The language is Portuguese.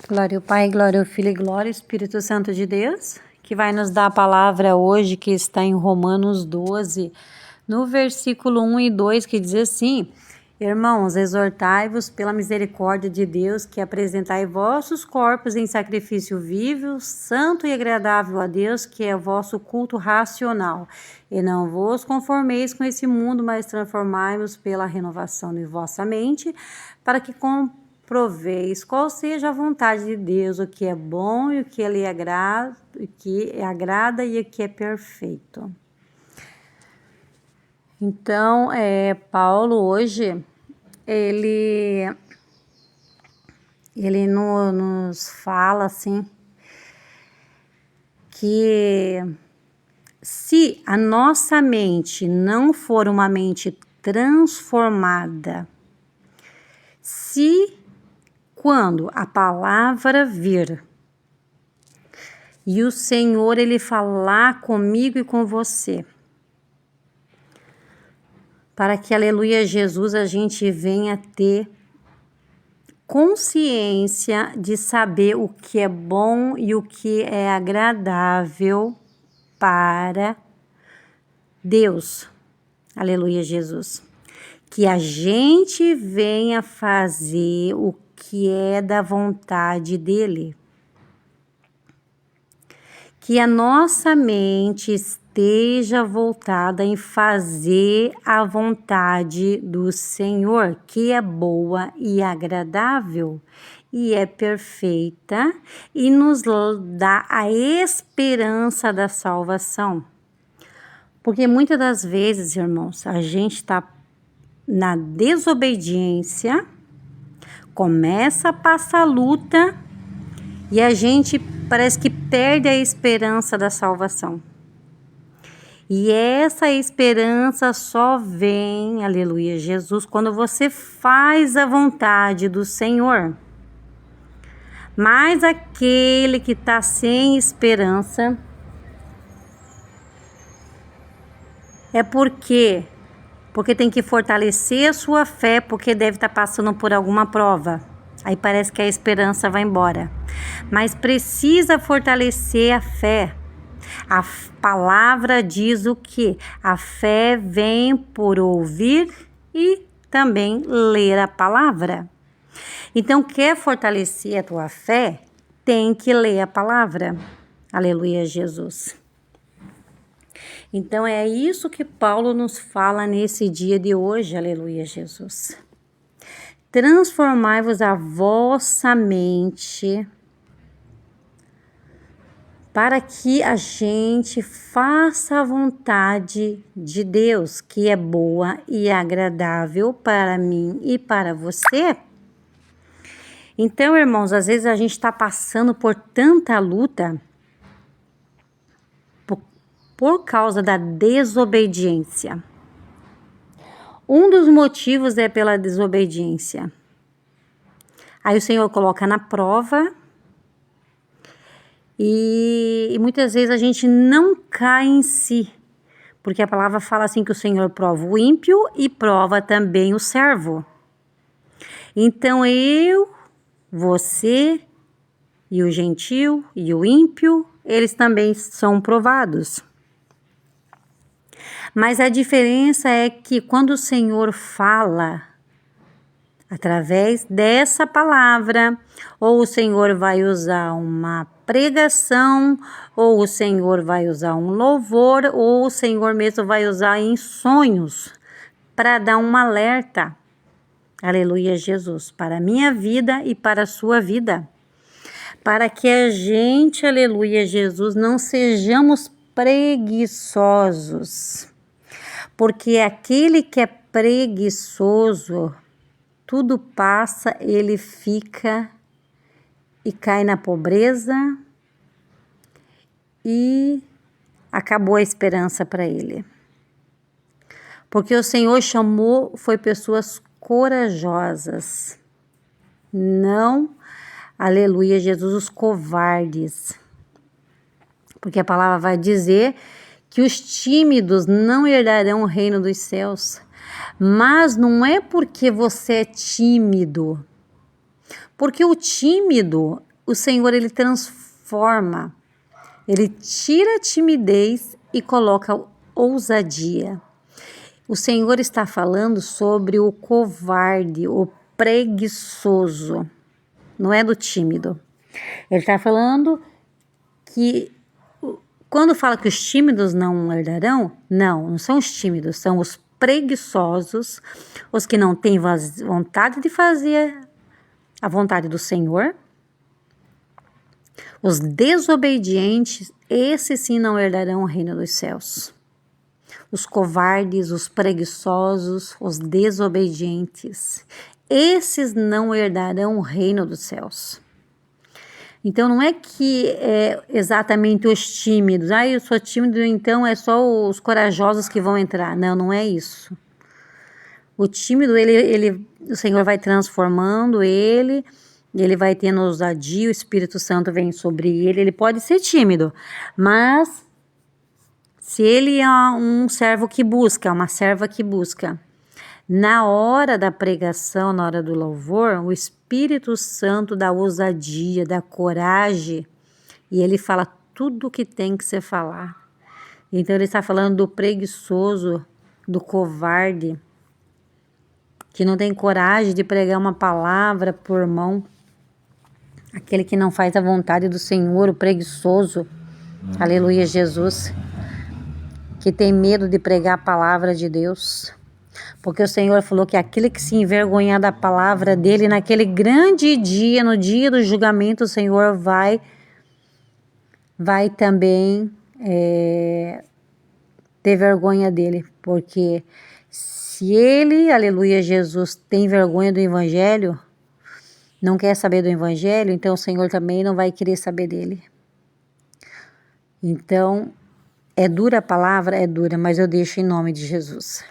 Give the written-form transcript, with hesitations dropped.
Glória ao Pai, glória ao Filho e glória ao Espírito Santo de Deus, que vai nos dar a palavra hoje, que está em Romanos 12, no versículo 1 e 2, que diz assim: Irmãos, exortai-vos pela misericórdia de Deus, que apresentai vossos corpos em sacrifício vivo, santo e agradável a Deus, que é o vosso culto racional. E não vos conformeis com esse mundo, mas transformai-vos pela renovação de vossa mente, para que proveis qual seja a vontade de Deus, o que é bom e o que lhe agrada, o que agrada e o que é perfeito. Então, Paulo hoje, ele nos fala assim, que se a nossa mente não for uma mente transformada, se quando a palavra vir e o Senhor ele falar comigo e com você, para que, aleluia, Jesus, a gente venha ter consciência de saber o que é bom e o que é agradável para Deus. Aleluia, Jesus. Que a gente venha fazer o que é da vontade dele. Que a nossa mente esteja voltada em fazer a vontade do Senhor, que é boa e agradável e é perfeita e nos dá a esperança da salvação. Porque muitas das vezes, irmãos, a gente está na desobediência, começa a passar luta e a gente parece que perde a esperança da salvação. E essa esperança só vem, aleluia, Jesus, quando você faz a vontade do Senhor. Mas aquele que está sem esperança é porque tem que fortalecer a sua fé, porque deve estar passando por alguma prova. Aí parece que a esperança vai embora. Mas precisa fortalecer a fé. A palavra diz o quê? A fé vem por ouvir e também ler a palavra. Então, quer fortalecer a tua fé? Tem que ler a palavra. Aleluia, Jesus. Então, é isso que Paulo nos fala nesse dia de hoje. Aleluia, Jesus. Transformai-vos a vossa mente para que a gente faça a vontade de Deus, que é boa e agradável para mim e para você. Então, irmãos, às vezes a gente está passando por tanta luta por causa da desobediência. Um dos motivos é pela desobediência. Aí o Senhor coloca na prova e muitas vezes a gente não cai em si, porque a palavra fala assim que o Senhor prova o ímpio e prova também o servo. Então eu, você e o gentil e o ímpio, eles também são provados. Mas a diferença é que quando o Senhor fala através dessa palavra, ou o Senhor vai usar uma pregação, ou o Senhor vai usar um louvor, ou o Senhor mesmo vai usar em sonhos para dar um alerta. Aleluia, Jesus, para a minha vida e para a sua vida. Para que a gente, aleluia, Jesus, não sejamos preguiçosos. Porque aquele que é preguiçoso, tudo passa, ele fica e cai na pobreza e acabou a esperança para ele. Porque o Senhor chamou, foi pessoas corajosas, não, aleluia, Jesus, os covardes. Porque a palavra vai dizer que os tímidos não herdarão o reino dos céus. Mas não é porque você é tímido. Porque o tímido, o Senhor, ele transforma, ele tira a timidez e coloca ousadia. O Senhor está falando sobre o covarde, o preguiçoso, não é do tímido. Ele está falando que quando fala que os tímidos não herdarão, não são os tímidos, são os preguiçosos, os que não têm vontade de fazer a vontade do Senhor. Os desobedientes, esses sim não herdarão o reino dos céus. Os covardes, os preguiçosos, os desobedientes, esses não herdarão o reino dos céus. Então não é que é exatamente os tímidos, eu sou tímido, então é só os corajosos que vão entrar. Não é isso. O tímido, o Senhor vai transformando ele vai tendo ousadia, o Espírito Santo vem sobre ele pode ser tímido, mas se ele é um servo que busca, uma serva que busca, na hora da pregação, na hora do louvor, o Espírito Santo dá ousadia, dá coragem, e ele fala tudo o que tem que se falar. Então ele está falando do preguiçoso, do covarde, que não tem coragem de pregar uma palavra por mão, aquele que não faz a vontade do Senhor, o preguiçoso, aleluia Jesus, que tem medo de pregar a palavra de Deus, porque o Senhor falou que aquele que se envergonhar da palavra dele, naquele grande dia, no dia do julgamento, o Senhor vai também ter vergonha dele, porque se ele, aleluia Jesus, tem vergonha do evangelho, não quer saber do evangelho, então o Senhor também não vai querer saber dele. Então, é dura a palavra? É dura, mas eu deixo em nome de Jesus.